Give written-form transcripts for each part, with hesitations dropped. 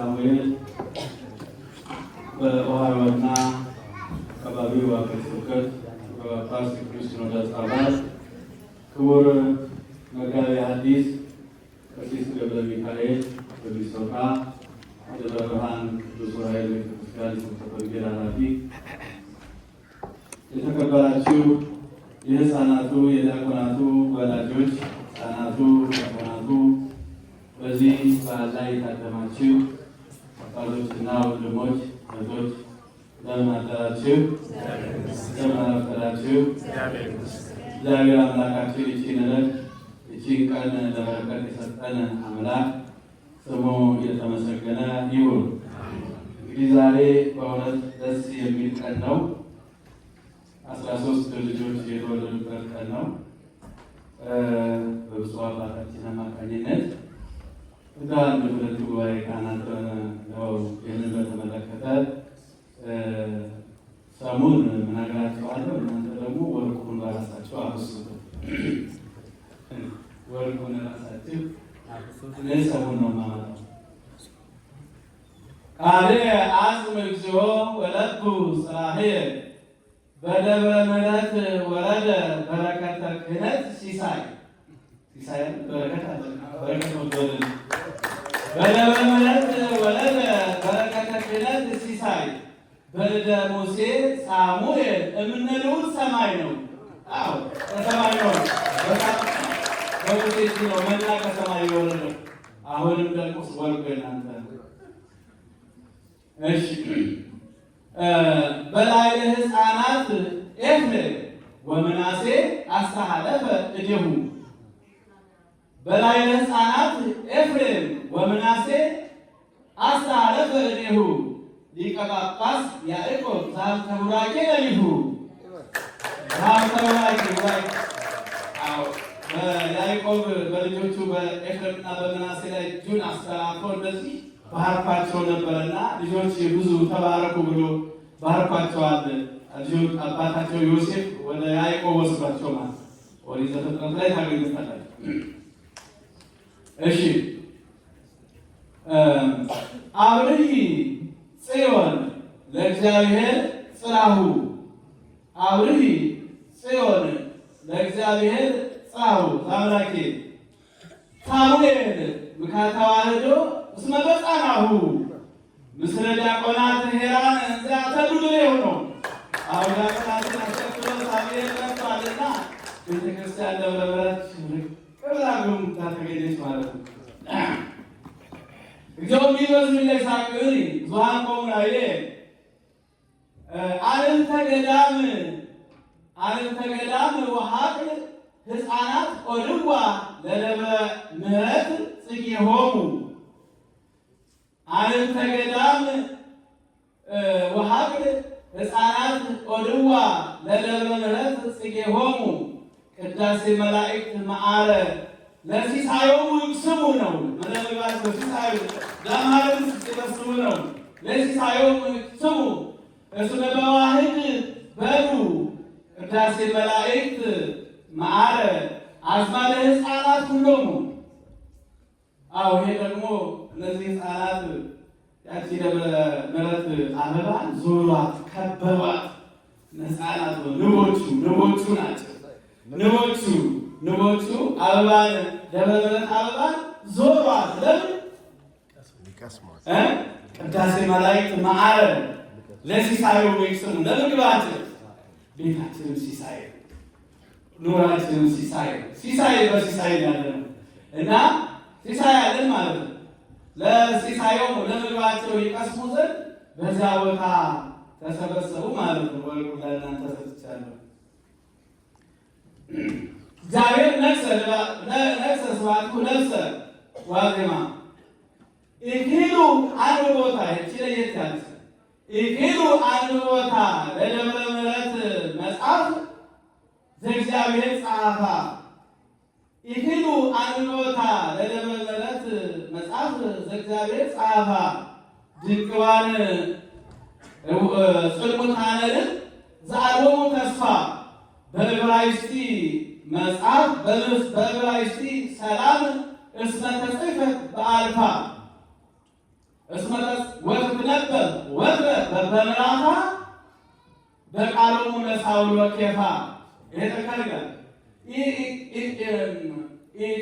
ሳሙኤል በኦሃዮና አካባቢው ሀገረ ስብከት በጳጳስ ቅዱስ ሲኖዶስ አባል ክቡር መጋቤ ሐዲስ ቀሲስ ገብረ ሚካኤል በሚሶራ ደብረ ብርሃን ቅዱስ ዑራኤል ቤተክርስቲያን ስብከተ ወንጌል ኃላፊ፣ የተከበራችሁ የሕፃናቱ የዲያቆናቱ ወላጆች፣ ሕፃናቱ ዲያቆናቱ፣ በዚህ በዓል ላይ የታደማችሁ አባቶችና ወንድሞች እህቶች፣ እንደምን አደራችሁ? እንደምን አረፈዳችሁ? እግዚአብሔር አምላካችን ይህችን ዕለት ይህችን ቀን ለበረከት የሰጠን አምላክ ስሙ የተመሰገነ ይሁን። እንግዲህ ዛሬ በእውነት ደስ የሚል ቀን ነው። 13 ልጆች የተወለዱበት ቀን ነው። በብፁዕ አባታችን አማካኝነት አንድ ሁለት ጉባኤ ካህናት ነው ይህንን በተመለከተ ሰሙን ምናገራቸዋለሁ። እናንተ ደግሞ ወርቁን በራሳቸው አብሱት። ወርቁን ራሳችሁ እኔ ሰሙን ነው ማመጣው። ቃል አጽም እግዚኦ ወለቱ ጽራሄ በደብረ ምሕረት ወረደ በረከተ ክህነት ሲሳይ በረከት አለ በረከት ወደደ በደብረ ምሕረት ወረደ በረከተ ክህነት ሲሳይ በእደ ሙሴ ሳሙኤል እምንሉት ሰማይ ነው። አዎ ከሰማይ ነው። በሙሴ ነው መና ከሰማይ የወረደው። አሁንም ደግሞ ወርቁ የእናንተ ነው። እሺ በላይ ሕፃናት ኤፍሬም ወምናሴ አስተሐለፈ እዴሁ በላይ ሕፃናት ኤፍሬም ወምናሴ አስተሐለፈ እዴሁ ሊቀ ጳጳስ ያዕቆብ ዛብተ ቡራኬ ለሊሁ ዛብተ ቡራኬ ያዕቆብ በልጆቹ በኤፍሬምና በምናሴ ላይ እጁን አስተላልፎ እንደዚህ ባርኳቸው ነበርና ልጆች ብዙ ተባረኩ ብሎ ባርኳቸዋል። ልጆች አባታቸው ዮሴፍ ወደ ያዕቆብ ወስዷቸው ማለት ኦሪት ዘፍጥረት ላይ ታገኙታላችሁ። እሺ አብርሂ ጽዮን ለእግዚአብሔር ጽራሁ አብርሂ ጽዮን ለእግዚአብሔር ጽራሁ አምላኬ ሳሙኤል ምካተዋህዶ እስመ በጻናሁ ምስለ ዲያቆናት ሄራን እንዘያተዱል የሆነው አሁን ዲያቆናትን አሸክሎ ሳሙኤል መጥቷልና ቤተክርስቲያን ደብረ ምሕረት ቅብላግም ታተገኘች ማለት ነው። እግዚኦም ይበዝ ለሳቅሪ ዙሃን ቆሙናዬ አለንተ ገዳም ወሐቅል ሕፃናት ኦድዋ ለደብረ ምሕረት ጽጌሆሙ አለንተ ገዳም ወሐቅል ሕፃናት ኦድዋ ለደብረ ምሕረት ጽጌሆሙ ቅዳሴ መላእክት መዓረ ለሲሳዮሙ ይቅስሙ ነው። መለመግባት ለሲሳዮ ለማለት ሲበስሙ ነው። ለሲሳዮሙ ይቅስሙ እስመ በዋህድ በሉ ቅዳሴ መላእክት መዓረ አዝማደ ሕፃናት ሁሎሙ። አዎ ይሄ ደግሞ እነዚህ ሕፃናት ያቺ ደብረ ምሕረት አበባን ዞሯት ከበቧት። ሕፃናት ንቦቹ ናቸው። ንቦቹ አበባን ደብረ ምሕረት አበባን ዞሯት። ለምን? ቅዳሴ መላእክት መዓረ ለሲሳዩ ይቅስሙ ለምግባችን ቤታችንም ሲሳይ ኑራችንም ሲሳይ በሲሳይ ያለ ነው እና ሲሳይ ያለን ማለት ነው። ለሲሳዩም ለምግባቸው ይቀስሙ ዘንድ በዚያ ቦታ ተሰበሰቡ ማለት ነው። ወርቁ ለእናንተ ሰጥቻለሁ። እግዚአብሔር ነግሠ ስብሐቱ ነግሠ ዋዜማ ኢኪሉ አንድ ቦታ ይቺ ለየት ያለች ኢኪሉ አንድ ቦታ ለደብረ ምሕረት መጽሐፍ ዘእግዚአብሔር ጸሐፋ ኢኪሉ አንድ ቦታ ለደብረ ምሕረት መጽሐፍ ዘእግዚአብሔር ጸሐፋ ድንቅዋን ጽልሙታነን ዘአልቦሙ ተስፋ በዕብራይስጢ መጽሐፍ በዕብራይስጢ ሰላም እስመ ተጽሕፈት በአልፋ እስመለስ ወትነበብ ወትረ በበምራታ በቃሎሙ ለሳውል ወኬፋ የተከልጋል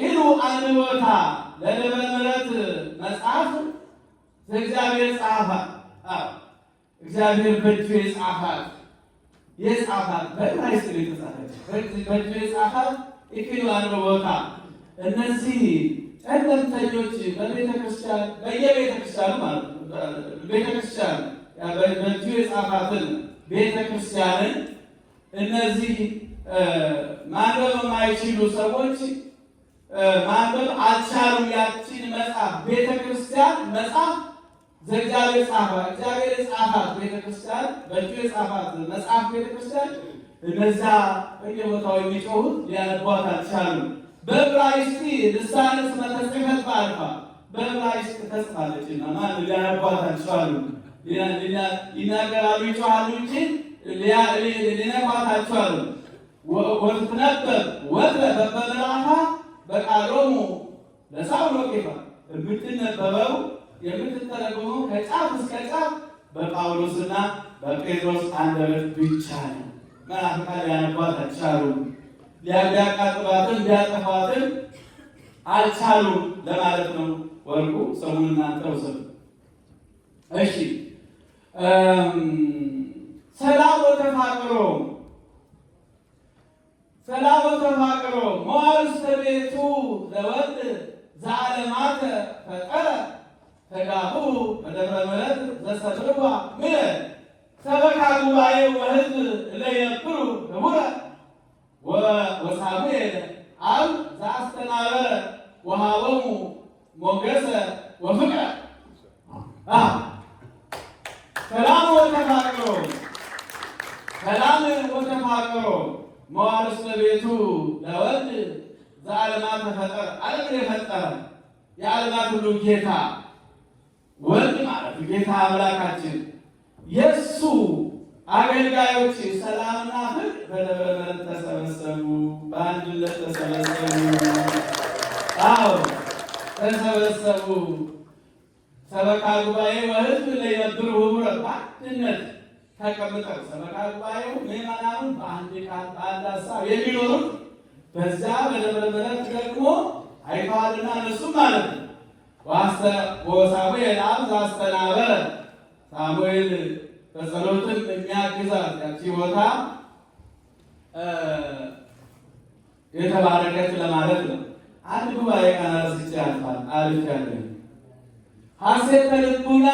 ኢሉ አንቦታ ለደብረ ምሕረት መጽሐፍ እግዚአብሔር ጻፋ። እግዚአብሔር በእጁ የጻፋት በዕብራይስጥ የተጻፈች በእጁ የጻፋት ኢሉ አንቦታ። እነዚህ ጨለምተኞች በቤተክርስቲያን በየቤተክርስቲያኑ ማለት ነው ቤተክርስቲያን በእጁ የጻፋትን ቤተክርስቲያንን እነዚህ ማንበብ የማይችሉ ሰዎች ማንበብ አልቻሉም። ያችን መጽሐፍ ቤተክርስቲያን መጽሐፍ ዘእግዚአብሔር ጻፋ እግዚአብሔር የጻፋት ቤተክርስቲያን በእጁ የጻፋት መጽሐፍ ቤተክርስቲያን እነዚያ በየቦታው የሚጮሁት ሊያነቧት አልቻሉም። በዕብራይስጥ ልሳነ እስመ ተጽሕፈት በአልፋ በዕብራይስጥ ተጽፋለችና ማን ሊያነቧት አልቻሉም። ይናገራሉ ይጮሃሉ እንጂ ሊነኳት አልቻሉም። ወትነበብ ወትረ በበምራታ በቃሎሙ ለሳውል ወኬፋ የምትነበበው የምትተረጎመው ከጫፍ እስከ ጫፍ በጳውሎስና በጴጥሮስ አንደበት ብቻ ነው። መናፍቃን ሊያነቧት አልቻሉም። ሊያቃጥሏትም ሊያጠፏትም አልቻሉም ለማለት ነው። ወርቁ ሰሙን እናንተ ውሰዱ። እሺ ሰላም ወተፋቅሮ መዋዕልተ ቤቱ ለወልድ ዘዓለማተ ፈጠረ ተጋቡ በደብረ ምሕረት ዘሰብርዋ ምለ ሰበካ ጉባኤ ወሕዝብ እለየብሩ ህቡረ ወሳሙኤል አብ ዘአስተናበረ ወሃቦሙ ሞገሰ ወፍቅረ። ሰላም ወተፋቅሮ መዋዕልተ ቤቱ ለወልድ ዘዓለማተ ፈጠረ ዓለምን የፈጠረ የዓለማት ሁሉ ጌታ ወልድ ማለት ጌታ አምላካችን የእሱ አገልጋዮች ሰላምና ፍቅር በደብረ ምሕረት ተሰበሰቡ፣ በአንድነት ተሰበሰቡ። ሰበካ ጉባኤ ወሕዝብ እለየብሩ ህቡረ በአንድነት ተቀምጠው ሰበካ ጉባኤው ምዕመናኑ በአንድ ቃል በአንድ ሀሳብ የሚኖሩት በዛ በደብረ ምሕረት ደግሞ አይተዋልና እነሱ ማለት ነው። ወሳሙኤል አብ ዘአስተናበረ ሳሙኤል በጸሎትም የሚያግዛት ያቺ ቦታ የተባረከች ለማለት ነው። አንድ ጉባኤ ቃና ረስቼ አልፌያለሁ። ሐሴተ ልቡና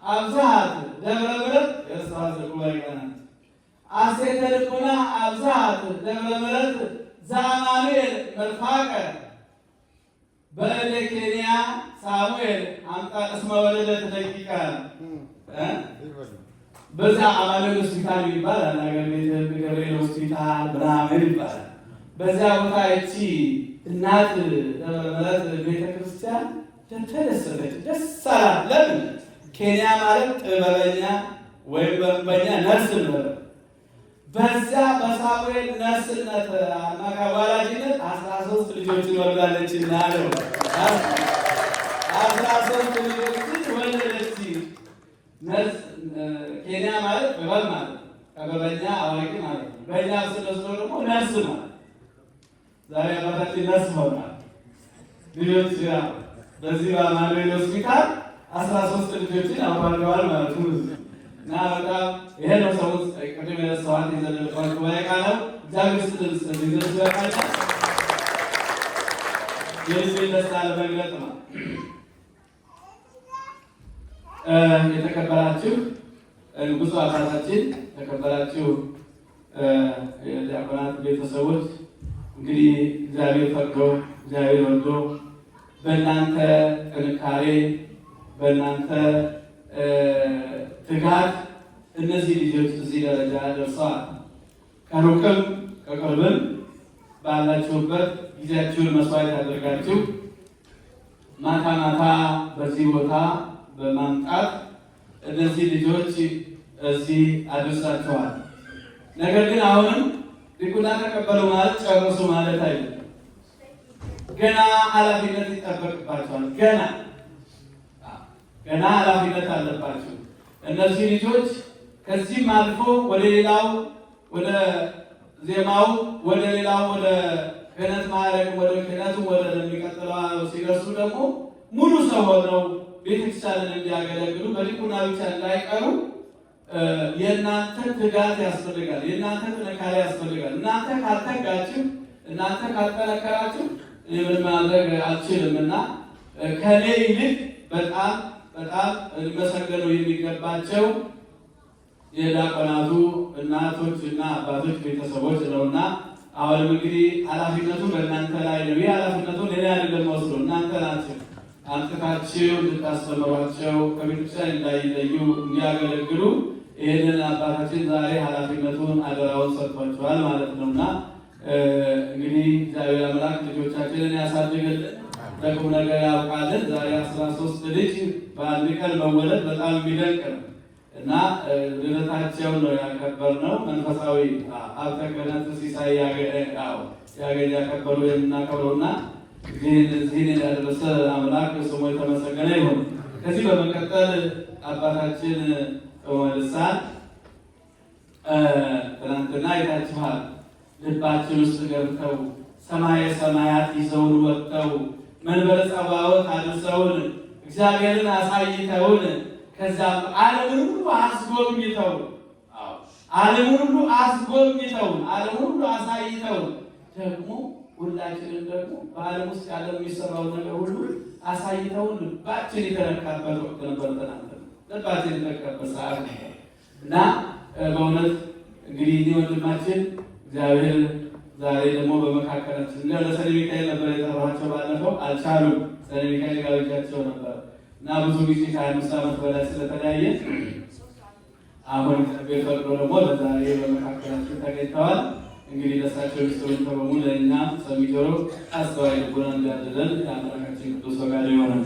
አብዛሃት ደብረ ምሕረት የእሷ ጉባኤ ቃና ሐሴተ ልቡና አብዛሃት ደብረ ምሕረት ዘአማኑኤል መልፋቀ በእደ ኬንያ ሳሙኤል አምጣ እስመ ወለደት ደቂቀ በዛ አማኑኤል ሆስፒታል ይባላል። አገር ቤተ ገብርኤል ሆስፒታል ምናምን ይባላል። በዚያ ቦታ እቺ እናት ደብረ ምሕረት ቤተክርስቲያን ተደሰተች፣ ደስ አላት። ለምን? ኬንያ ማለት ጥበበኛ ወይም በእኛ ነርስ ነው። በዚያ በሳሙኤል ነርስነት አማካዋላጅነት 13 ልጆችን ወልዳለች እና ነው 13 ልጆችን ወለደች። ነርስ ኬንያ ማለት ጥበብ ማለት ጥበበኛ አዋቂ ማለት ነው። በእኛ ስለስሎ ደግሞ ነርስ ማለት ዛሬ አባታችን ነርስ ሆኗል። ልጆች በዚህ በአማኑኤል ሆስፒታል 13 ልጆችን አዋልደዋል ማለት ነው። እና በጣም ይሄ ነው ሰዎች ቅድም የነሳኋት የዘለልኳት ጉባኤ ቃል ነው። እግዚአብሔር ስጥልስ ሊዘርስ ያቃል የልጅን ደስታ ለመግለጥ ነው። የተከበራችሁ ንጉሥ አባታችን፣ የተከበራችሁ የዲያቆናት ቤተሰቦች፣ እንግዲህ እግዚአብሔር ፈቅዶ እግዚአብሔር ወዶ በእናንተ ጥንካሬ በእናንተ ትጋት እነዚህ ልጆች እዚህ ደረጃ ደርሰዋል። ከሩቅም ከቅርብም ባላችሁበት ጊዜያችሁን መስዋዕት አድርጋችሁ ማታ ማታ በዚህ ቦታ በማምጣት እነዚህ ልጆች እዚህ አድርሳችኋል። ነገር ግን አሁንም ዲቁና ተቀበሉ ማለት ጨርሱ ማለት አይደለም። ገና ኃላፊነት ይጠበቅባቸዋል። ገና ኃላፊነት አለባቸው። እነዚህ ልጆች ከዚህም አልፎ ወደ ሌላው ወደ ዜማው ወደ ሌላው ወደ ክህነት ማዕረግ ወደ ክህነቱ ወደ የሚቀጥለው ሲደርሱ ደግሞ ሙሉ ሰው ሆነው ቤተክርስቲያንን እንዲያገለግሉ በዲቁና ብቻ እንዳይቀሩ የእናንተ ትጋት ያስፈልጋል። የእናንተ ጥንካሬ ያስፈልጋል። እናንተ ካልተጋችሁ፣ እናንተ ካልጠነከራችሁ ምን ማድረግ አልችልም እና ከኔ ይልቅ በጣም ሊመሰገኑ የሚገባቸው የዲያቆናቱ እናቶች እና አባቶች ቤተሰቦች ነውና አሁንም እንግዲህ ኃላፊነቱ በእናንተ ላይ ነው። ይህ ኃላፊነቱ እኔ አይደለም ወስዶ እናንተ ናችሁ አንጥታችሁ እንድታስተምሯቸው ከቤተክርስቲያን እንዳይለዩ እንዲያገለግሉ ይህንን አባታችን ዛሬ ኃላፊነቱን አደራውን ሰጥቷቸዋል ማለት ነውና እንግዲህ እግዚአብሔር አምላክ ልጆቻችንን ያሳድግልን፣ ለቁም ነገር ያብቃልን። ዛሬ 13 ልጅ በአንድ ቀን መወለድ በጣም የሚደንቅ ነው እና ልደታቸውን ነው ያከበርነው። መንፈሳዊ ሀብተ ክህነት ሲሳይ ያገኝ ያከበሩ የምናከብረውና እዚህን ያደረሰ አምላክ ስሙ የተመሰገነ ይሁን። ከዚህ በመቀጠል አባታችን ልሳን ትናንትና አይታችኋል። ልባችን ውስጥ ገብተው ሰማየ ሰማያት ይዘውን ወጥተው መንበረ ጸባዖት አድርሰውን እግዚአብሔርን አሳይተውን ከዛም ዓለምን ሁሉ አስጎብኝተው ዓለምን ሁሉ አሳይተው ደግሞ ሁላችንም ደግሞ በዓለም ውስጥ ያለው የሚሰራውን ነገር ሁሉ አሳይተውን ልባችን የተነካበት ወቅት ነበር። ልባችን የተነካበት ሰዓት ነበር እና በእውነት እንግዲህ እኔ ወንድማችን እግዚአብሔር ዛሬ ደግሞ በመካከላችን እንደ ለሰኔ ሚካኤል ነበር የጠራኋቸው። ባለፈው አልቻሉም። ሰኔ ሚካኤል ጋብቻቸው ነበር እና ብዙ ጊዜ ከ25 ዓመት በላይ ስለተለያየ አሁን እግዚአብሔር ፈቅዶ ደግሞ ለዛሬ በመካከላችን ተገኝተዋል። እንግዲህ ለእሳቸው ሚስጥሩን ተበሙ ለእኛ ሰሚ ጆሮ አስተዋይ ልቦና እንዲያድለን የአምላካችን ቅዱስ ፈቃዱ ይሆናል።